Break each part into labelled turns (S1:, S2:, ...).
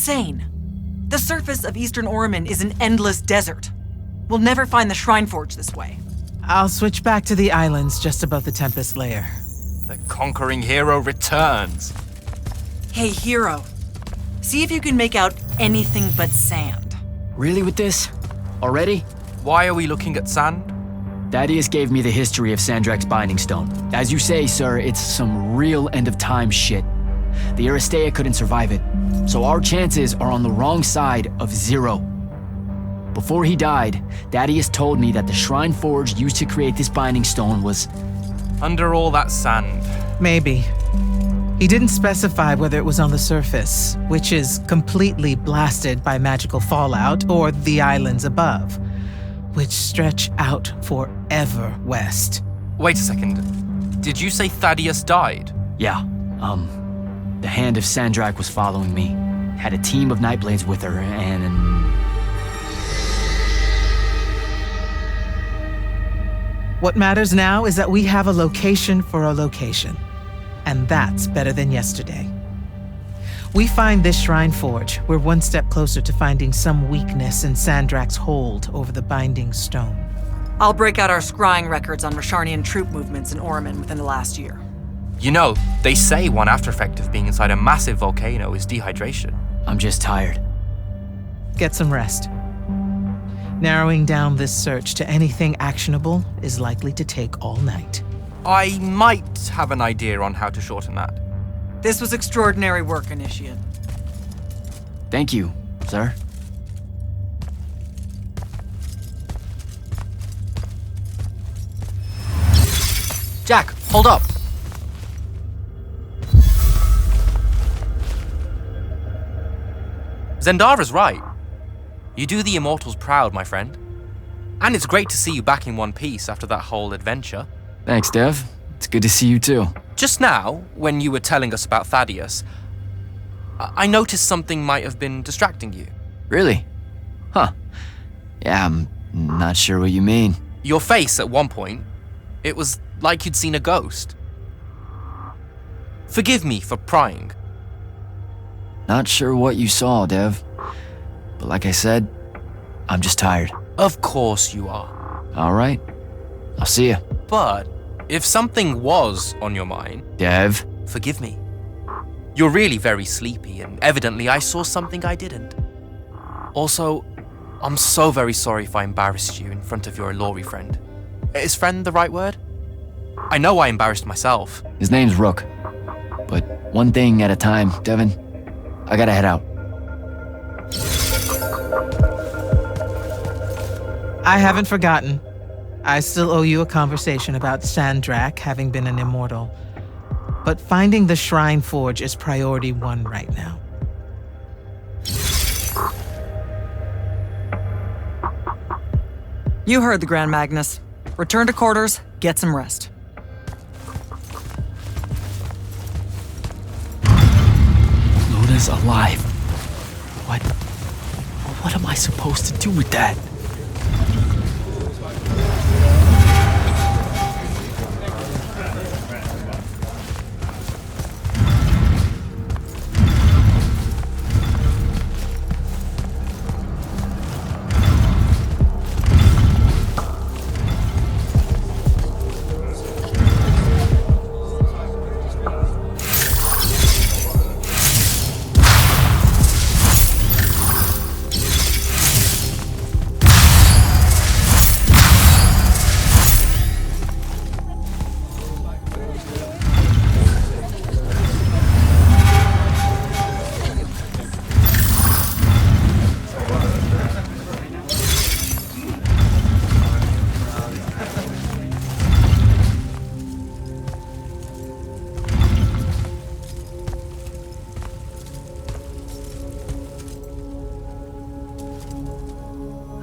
S1: insane. The surface of Eastern Orman is an endless desert. We'll never find the Shrine Forge this way.
S2: I'll switch back to the islands just above the Tempest layer.
S3: The conquering hero returns.
S1: Hey, hero. See if you can make out anything but sand.
S4: Really with this? Already?
S3: Why are we looking at sand?
S4: Thaddeus gave me the history of Sandrakk's Binding Stone. As you say, sir, it's some real end-of-time shit. The Aristea couldn't survive it, so our chances are on the wrong side of 0. Before he died, Thaddeus told me that the Shrine Forge used to create this Binding Stone was...
S3: under all that sand.
S2: Maybe. He didn't specify whether it was on the surface, which is completely blasted by magical fallout, or the islands above, which stretch out forever west.
S3: Wait a second. Did you say Thaddeus died?
S4: Yeah, the Hand of Sandrakk was following me. Had a team of Nightblades with her, and...
S2: What matters now is that we have a location for a location. And that's better than yesterday. We find this Shrine Forge, we're one step closer to finding some weakness in Sandrakk's hold over the Binding Stone.
S1: I'll break out our scrying records on Rasharnian troop movements in Orman within the last year.
S3: You know, they say one after effect of being inside a massive volcano is dehydration.
S4: I'm just tired.
S2: Get some rest. Narrowing down this search to anything actionable is likely to take all night.
S3: I might have an idea on how to shorten that.
S1: This was extraordinary work, Initiate.
S4: Thank you, sir.
S3: Jack, hold up. Zendara's right. You do the Immortals proud, my friend. And it's great to see you back in one piece after that whole adventure.
S4: Thanks, Dev. It's good to see you too.
S3: Just now, when you were telling us about Thaddeus, I noticed something might have been distracting you.
S4: Really? Huh. Yeah, I'm not sure what you mean.
S3: Your face at one point, it was like you'd seen a ghost. Forgive me for prying.
S4: Not sure what you saw, Dev. But like I said, I'm just tired.
S3: Of course you are.
S4: All right. I'll see you.
S3: But if something was on your mind...
S4: Dev?
S3: Forgive me. You're really very sleepy, and evidently I saw something I didn't. Also, I'm so very sorry if I embarrassed you in front of your Ilori friend. Is friend the right word? I know I embarrassed myself.
S4: His name's Rook. But one thing at a time, Devin. I gotta head out.
S2: I haven't forgotten. I still owe you a conversation about Sandrakk having been an immortal. But finding the Shrine Forge is priority 1 right now.
S1: You heard the Grand Magnus. Return to quarters, get some rest.
S4: Luna's alive. What am I supposed to do with that?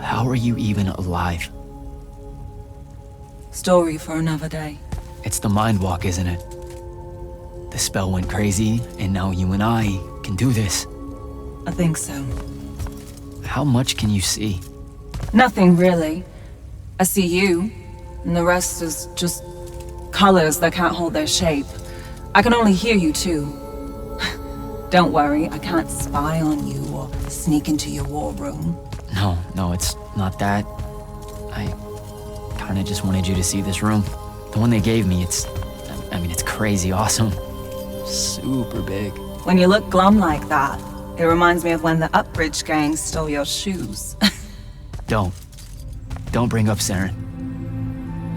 S4: How are you even alive?
S5: Story for another day.
S4: It's the Mind Walk, isn't it? The spell went crazy, and now you and I can do this.
S5: I think so.
S4: How much can you see?
S5: Nothing really. I see you, and the rest is just colors that can't hold their shape. I can only hear you too. Don't worry, I can't spy on you or sneak into your war room.
S4: No, it's not that. I kinda just wanted you to see this room. The one they gave me, it's crazy awesome. Super big.
S5: When you look glum like that, it reminds me of when the Upbridge gang stole your shoes.
S4: Don't bring up Saren.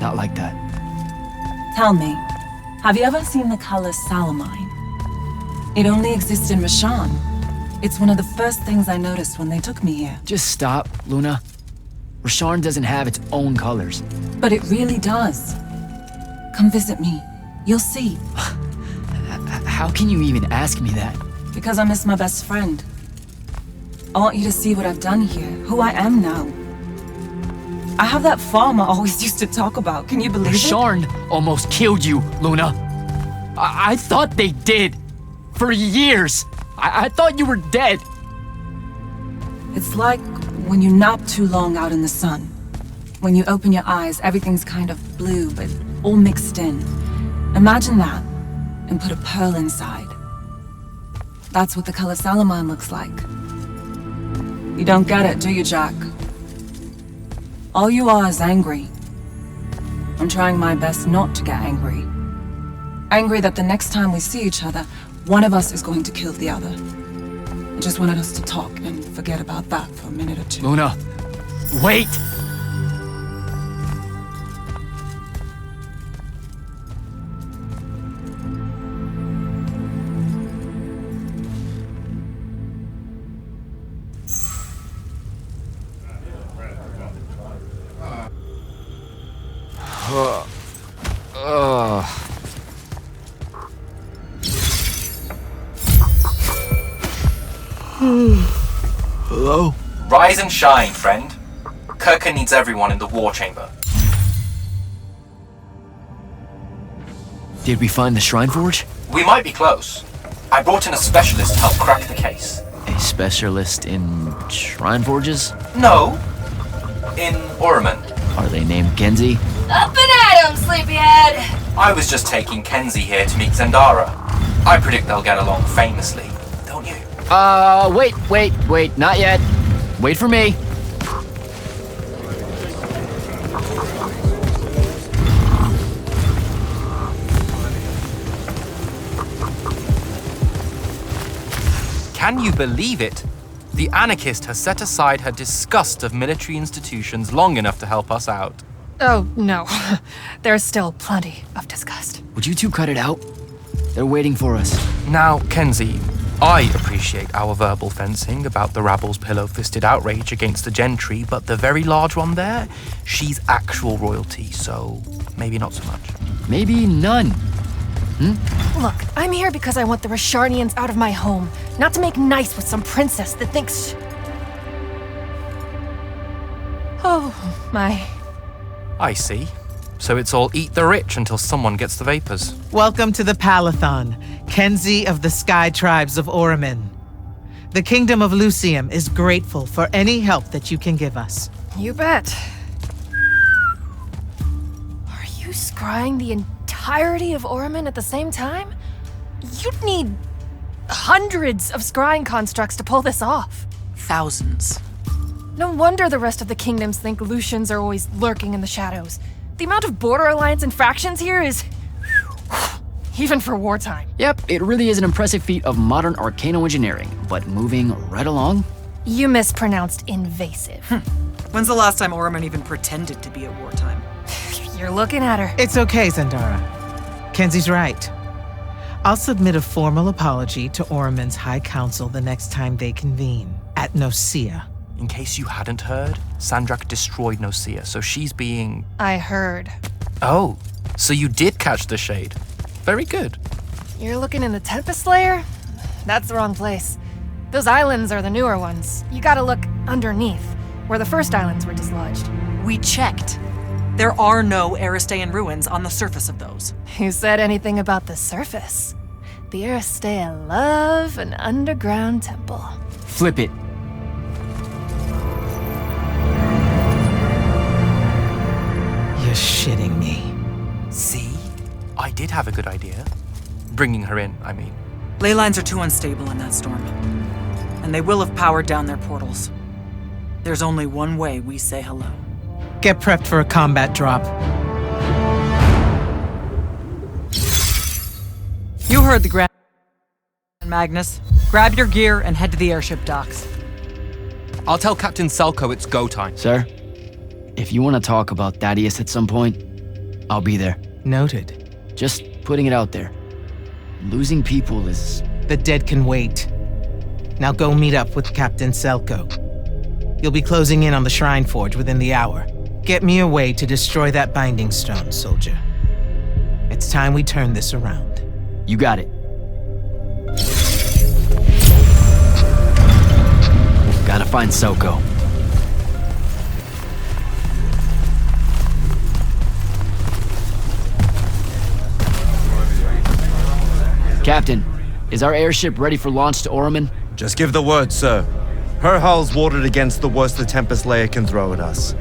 S4: Not like that.
S5: Tell me, have you ever seen the color salamine? It only exists in Rashan. It's one of the first things I noticed when they took me here.
S4: Just stop, Luna. Rasharn doesn't have its own colors.
S5: But it really does. Come visit me. You'll see.
S4: How can you even ask me that?
S5: Because I miss my best friend. I want you to see what I've done here, who I am now. I have that farm I always used to talk about. Can you believe it?
S4: Rasharn almost killed you, Luna. I thought they did. For years. I thought you were dead.
S5: It's like when you nap too long out in the sun. When you open your eyes, everything's kind of blue, but all mixed in. Imagine that, and put a pearl inside. That's what the color salamine looks like. You don't get it, do you, Jack? All you are is angry. I'm trying my best not to get angry. Angry that the next time we see each other, one of us is going to kill the other. I just wanted us to talk and forget about that for a minute or two.
S4: Luna, wait!
S3: Hello? Rise and shine, friend. Kirka needs everyone in the war chamber.
S4: Did we find the Shrine Forge?
S3: We might be close. I brought in a specialist to help crack the case.
S4: A specialist in Shrine Forges?
S3: No. In Orman.
S4: Are they named Kenzie?
S6: Up and at 'em, sleepyhead!
S3: I was just taking Kenzie here to meet Zendara. I predict they'll get along famously, don't you?
S4: Wait, not yet. Wait for me.
S3: Can you believe it? The anarchist has set aside her disgust of military institutions long enough to help us out.
S6: Oh, no. There's still plenty of disgust.
S4: Would you two cut it out? They're waiting for us.
S3: Now, Kenzie, I appreciate our verbal fencing about the rabble's pillow-fisted outrage against the gentry, but the very large one there, she's actual royalty, so maybe not so much.
S4: Maybe none.
S6: Look, I'm here because I want the Rasharnians out of my home, not to make nice with some princess that thinks... Oh, my.
S3: I see. So it's all eat the rich until someone gets the vapors.
S2: Welcome to the Palathon, Kenzie of the Sky Tribes of Oramin. The Kingdom of Lucium is grateful for any help that you can give us.
S6: You bet. Are you scrying the entirety of Oramin at the same time? You'd need hundreds of scrying constructs to pull this off.
S1: Thousands.
S6: No wonder the rest of the kingdoms think Lucians are always lurking in the shadows. The amount of border alliance infractions here is... even for wartime.
S4: Yep, it really is an impressive feat of modern arcano engineering, but moving right along.
S6: You mispronounced invasive.
S1: When's the last time Oramin even pretended to be at wartime?
S6: You're looking at her.
S2: It's okay, Zendara. Kenzie's right. I'll submit a formal apology to Oramin's High Council the next time they convene, at Nosea.
S3: In case you hadn't heard, Sandrakk destroyed Nosea, so she's being...
S6: I heard.
S3: Oh, so you did catch the shade. Very good.
S6: You're looking in the Tempest Layer? That's the wrong place. Those islands are the newer ones. You gotta look underneath, where the first islands were dislodged.
S1: We checked. There are no Aristean ruins on the surface of those.
S6: Who said anything about the surface? The Aristea love an underground temple.
S4: Flip it.
S2: You're shitting me.
S3: See? I did have a good idea. Bringing her in, I mean.
S1: Ley lines are too unstable in that storm. and they will have powered down their portals. There's only one way we say hello.
S2: Get prepped for a combat drop.
S1: You heard the Grand Magnus. Grab your gear and head to the airship docks.
S3: I'll tell Captain Selko it's go time.
S4: Sir, if you want to talk about Thaddeus at some point, I'll be there.
S2: Noted.
S4: Just putting it out there. Losing people is...
S2: The dead can wait. Now go meet up with Captain Selko. You'll be closing in on the Shrine Forge within the hour. Get me a way to destroy that binding stone, soldier. It's time we turn this around.
S4: You got it. Gotta find Selko. Captain, is our airship ready for launch to Orman?
S7: Just give the word, sir. Her hull's warded against the worst the Tempest layer can throw at us.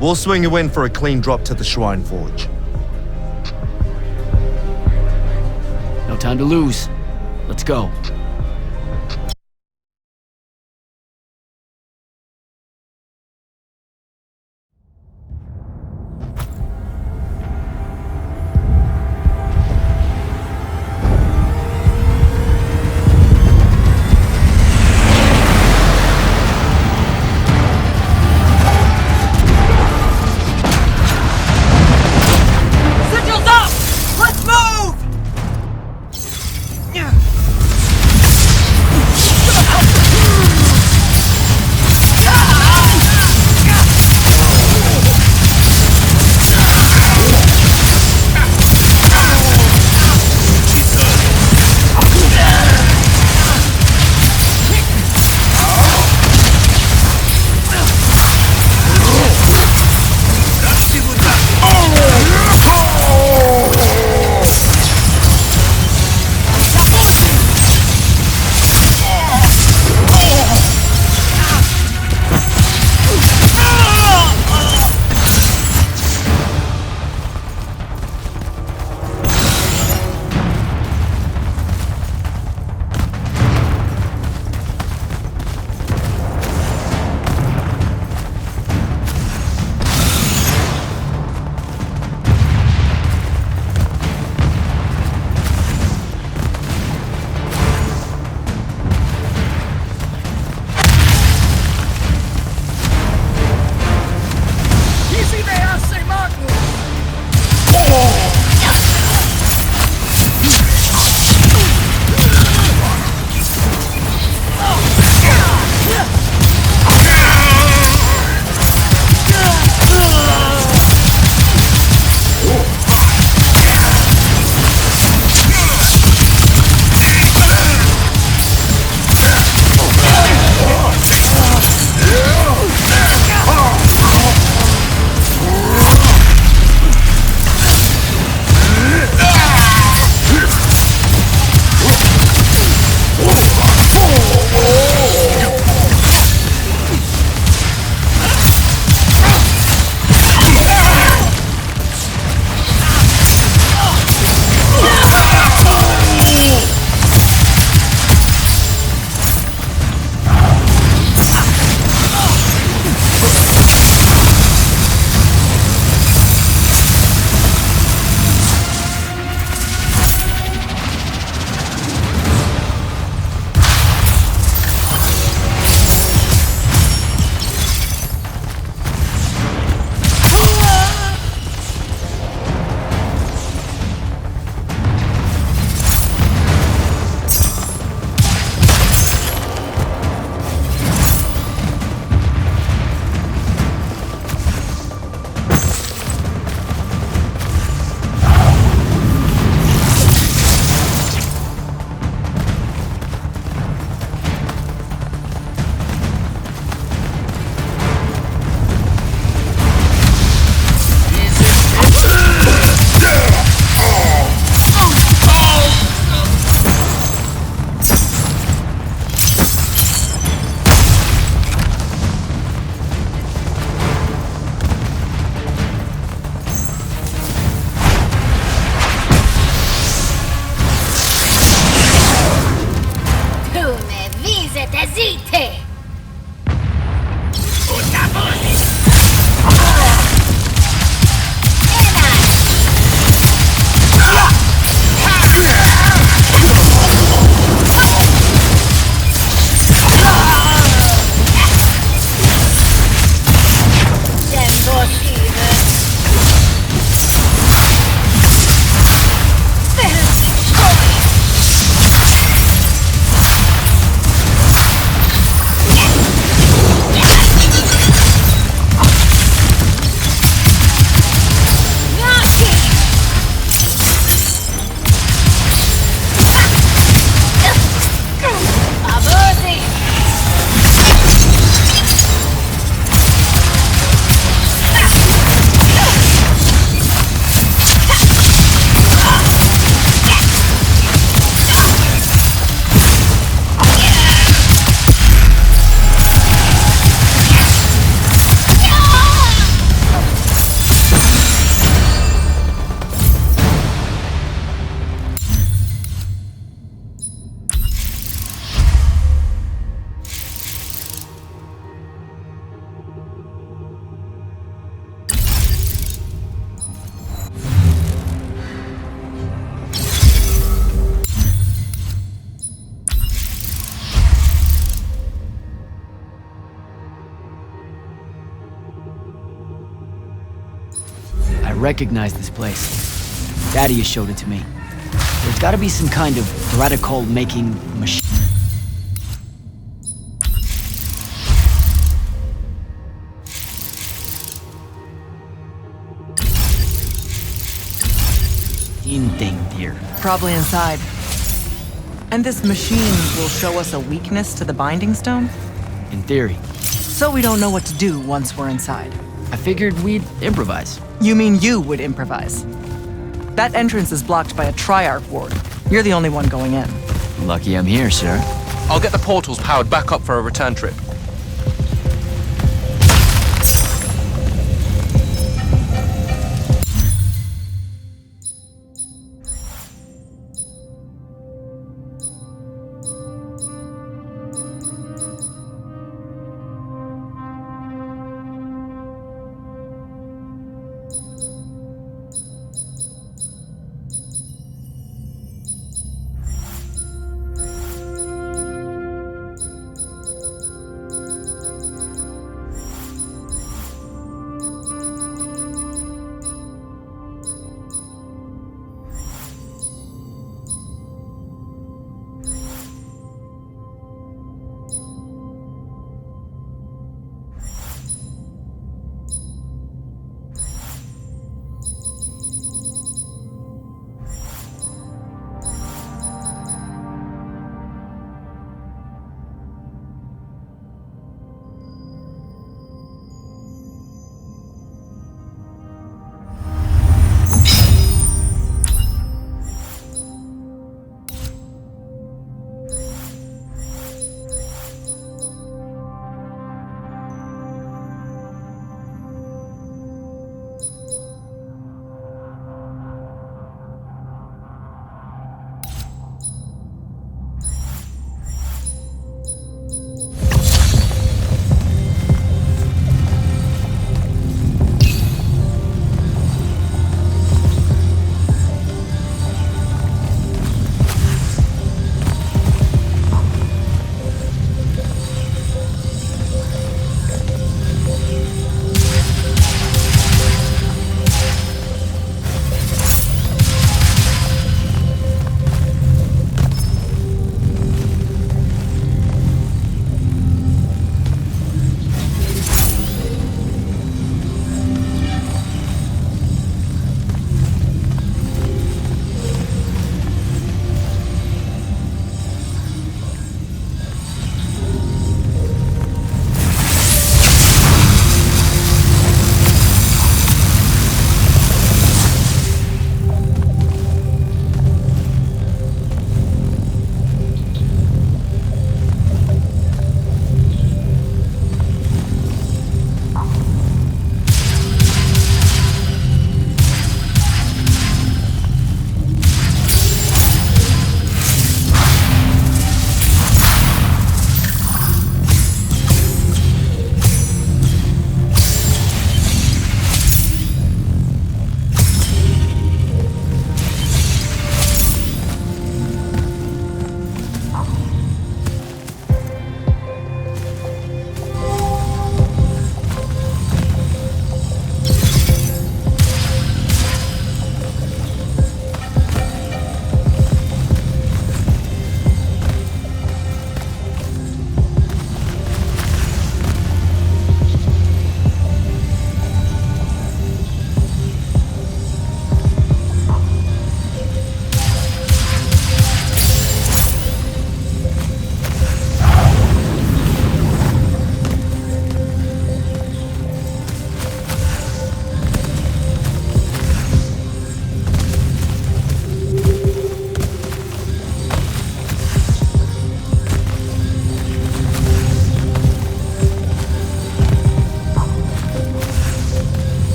S7: We'll swing you in for a clean drop to the Shrine Forge.
S4: No time to lose. Let's go.
S1: Sigils up! Let's move!
S4: recognize this place. Daddy has showed it to me. There's gotta be some kind of radical-making machine. Thing here.
S1: Probably inside. And this machine will show us a weakness to the binding stone?
S4: In theory.
S1: So we don't know what to do once we're inside.
S4: I figured we'd improvise.
S1: You mean you would improvise? That entrance is blocked by a Triarch ward. You're the only one going in.
S4: Lucky I'm here, sir.
S3: I'll get the portals powered back up for a return trip.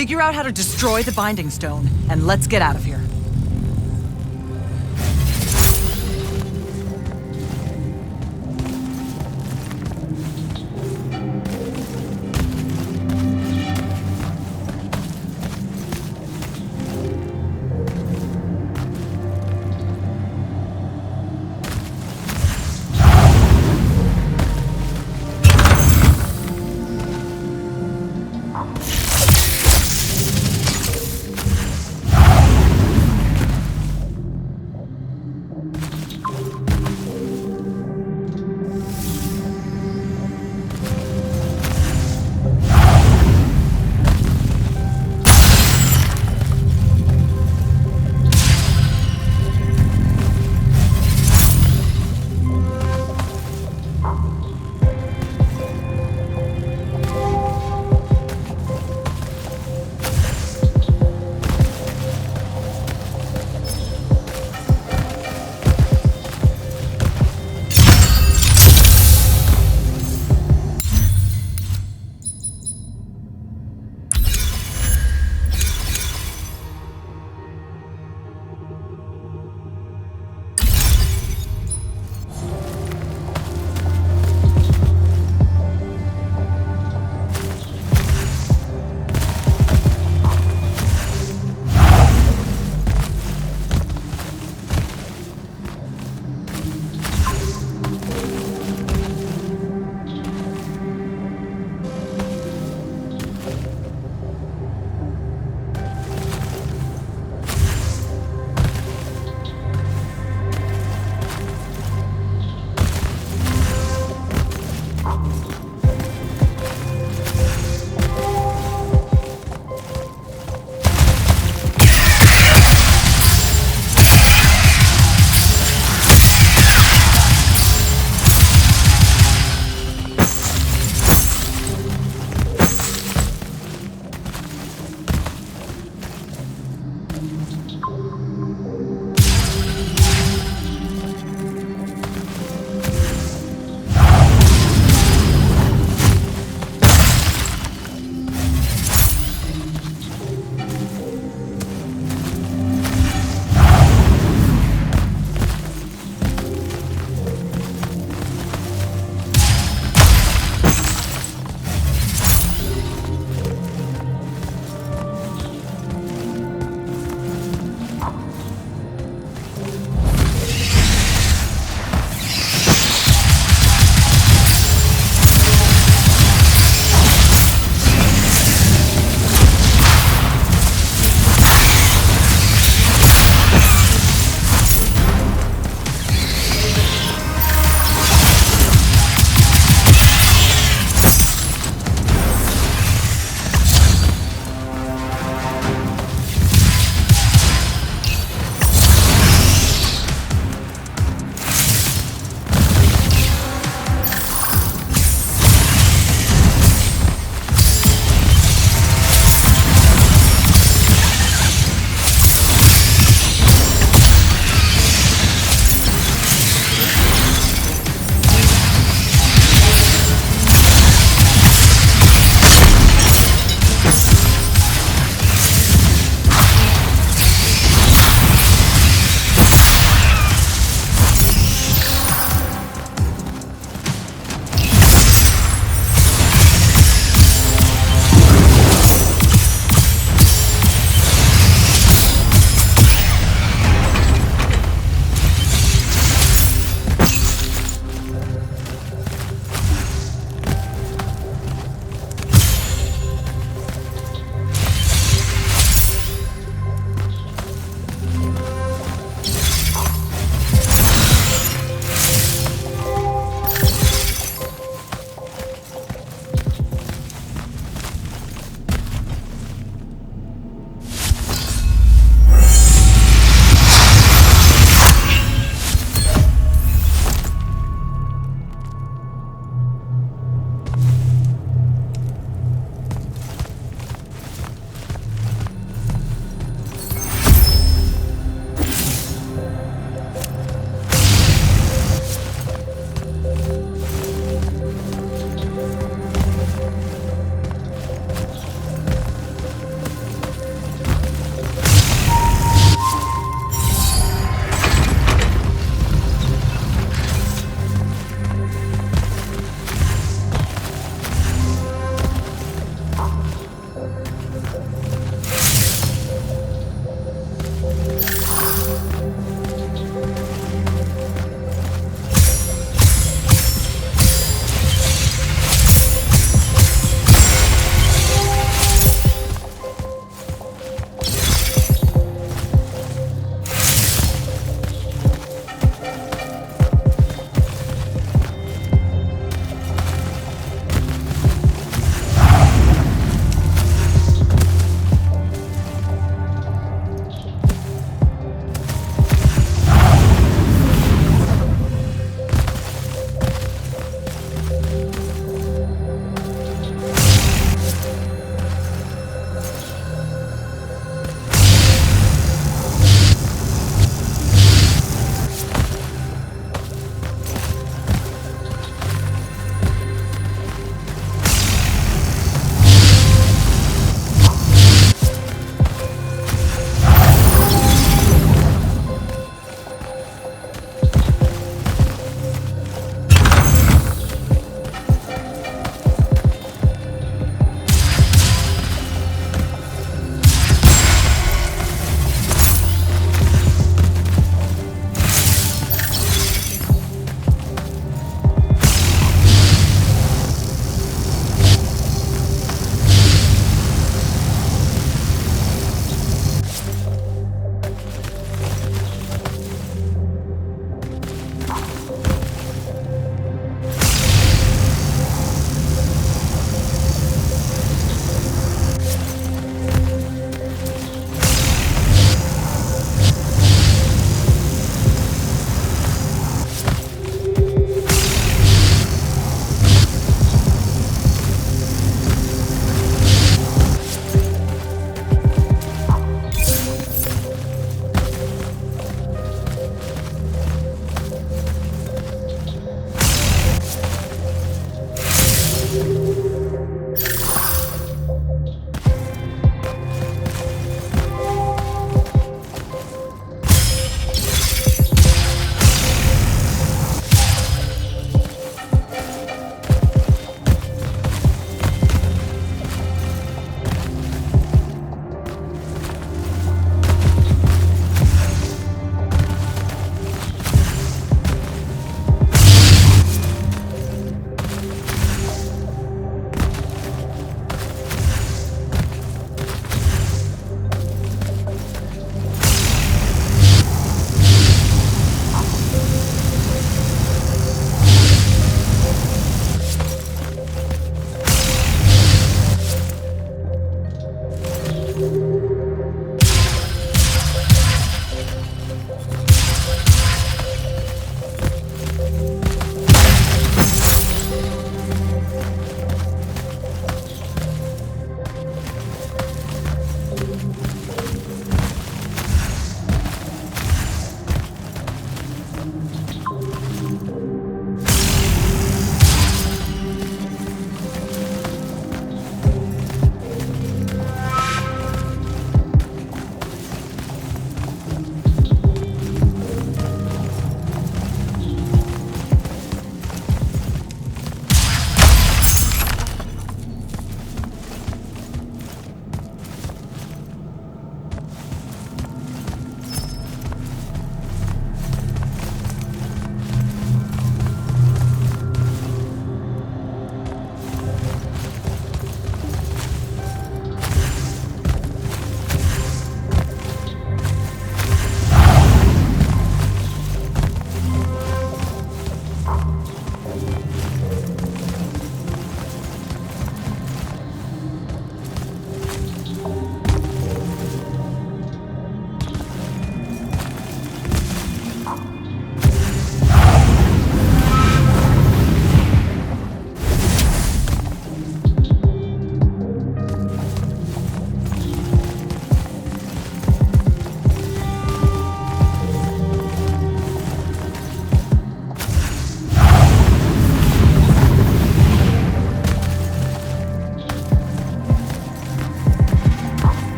S1: Figure out how to destroy the Binding Stone, and let's get out of here.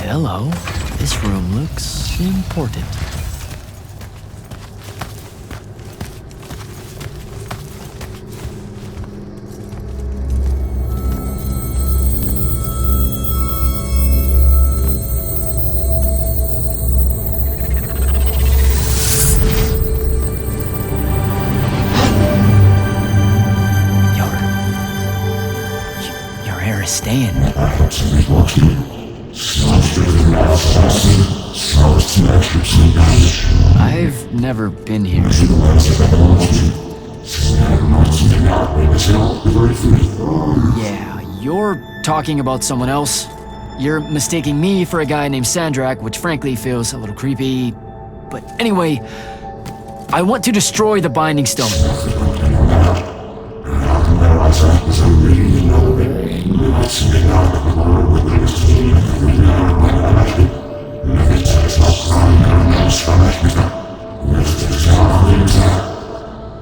S4: Hello. This room looks important. Your hair is staying. I've never been here. Yeah, you're talking about someone else. You're mistaking me for a guy named Sandrakk, which frankly feels a little creepy. But anyway, I want to destroy the Binding Stone.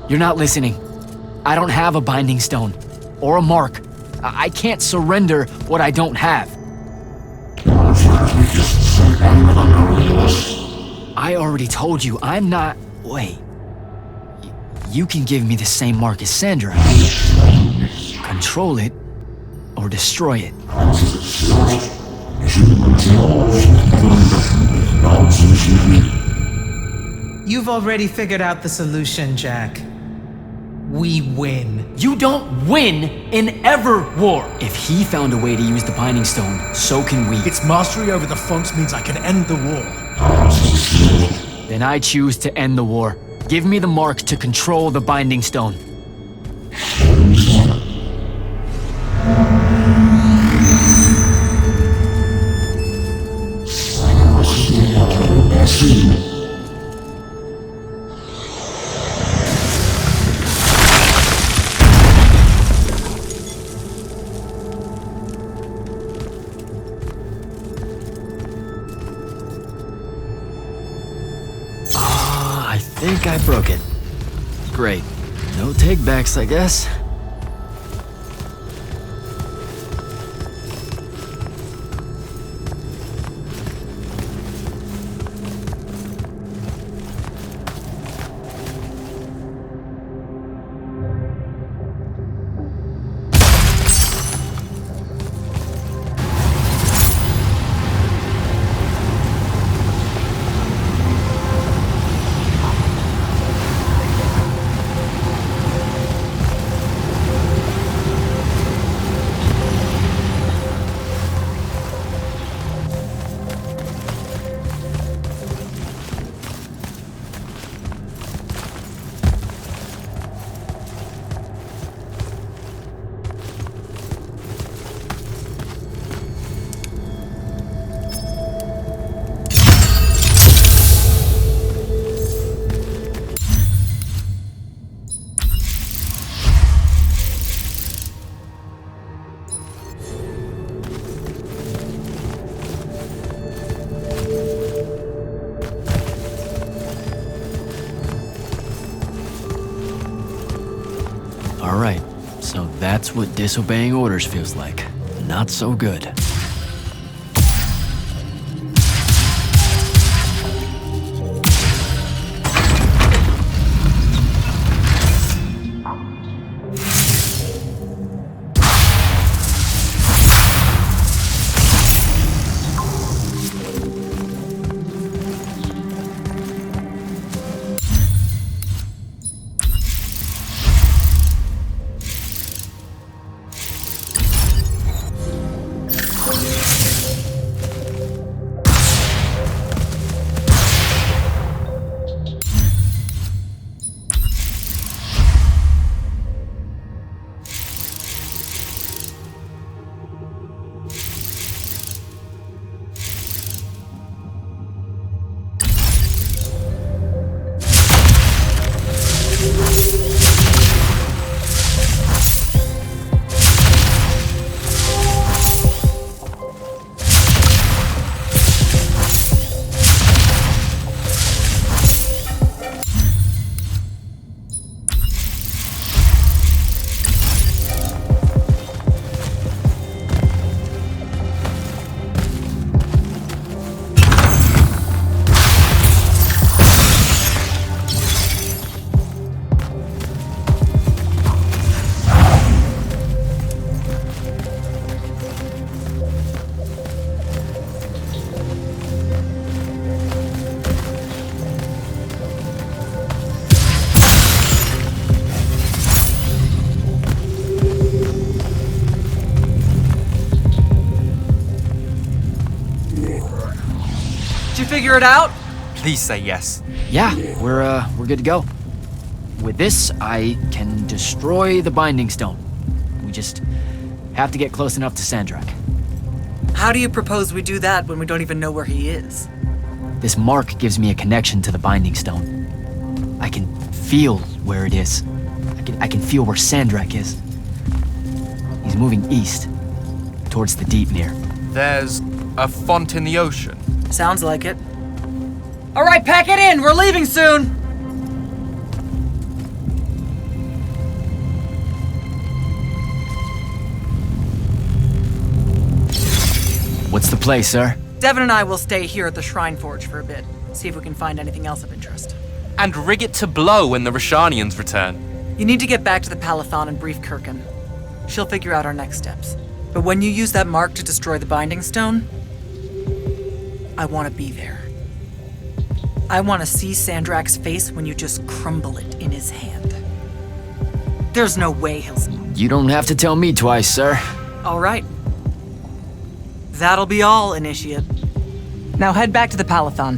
S4: You're not listening. I don't have a Binding Stone. Or a mark. I can't surrender what I don't have. I already told you, I'm not... Wait. You can give me the same mark as Sandrakk. Control it, or destroy it.
S2: You've already figured out the solution, Jack. We win.
S4: You don't win in ever war. If he found a way to use the Binding Stone, so can we.
S8: Its mastery over the fonts means I can end the war.
S4: Then I choose to end the war. Give me the mark to control the Binding Stone. I think I broke it. Great. No take-backs, I guess. Alright, so that's what disobeying orders feels like. Not so good.
S1: Did you figure it out?
S3: Please say yes.
S4: Yeah, we're good to go. With this, I can destroy the Binding Stone. We just have to get close enough to Sandrakk.
S1: How do you propose we do that when we don't even know where he is?
S4: This mark gives me a connection to the Binding Stone. I can feel where it is. I can feel where Sandrakk is. He's moving east, towards the Deepmere.
S3: There's a font in the ocean.
S1: Sounds like it. All right, pack it in. We're leaving soon.
S4: What's the play, sir?
S1: Devin and I will stay here at the Shrine Forge for a bit. See if we can find anything else of interest.
S3: And rig it to blow when the Rashanians return.
S1: You need to get back to the Palathon and brief Kirkin. She'll figure out our next steps. But when you use that mark to destroy the Binding Stone, I want to be there. I want to see Sandrakk's face when you just crumble it in his hand. There's no way he'll...
S4: You don't have to tell me twice, sir.
S1: All right. That'll be all, Initiate. Now head back to the Palathon.